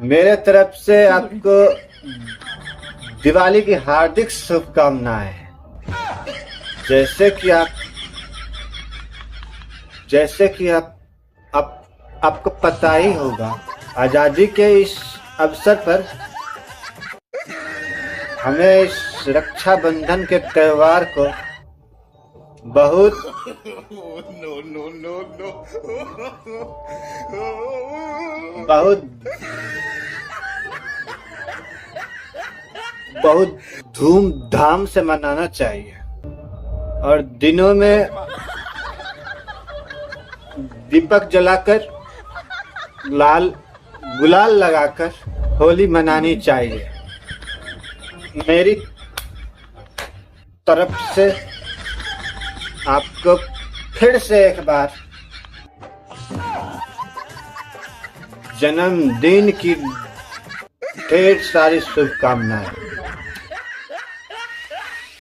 मेरे तरफ से आपको दिवाली की हार्दिक शुभकामनाएं। जैसे कि आप जैसे कि आपको पता ही होगा, आजादी के इस अवसर पर हमें इस रक्षाबंधन के त्योहार को बहुत बहुत बहुत धूमधाम से मनाना चाहिए और दिनों में दीपक जलाकर गुलाल लगाकर होली मनानी चाहिए। मेरी तरफ से आपको फिर से एक बार जन्मदिन की ढेर सारी शुभकामनाएं।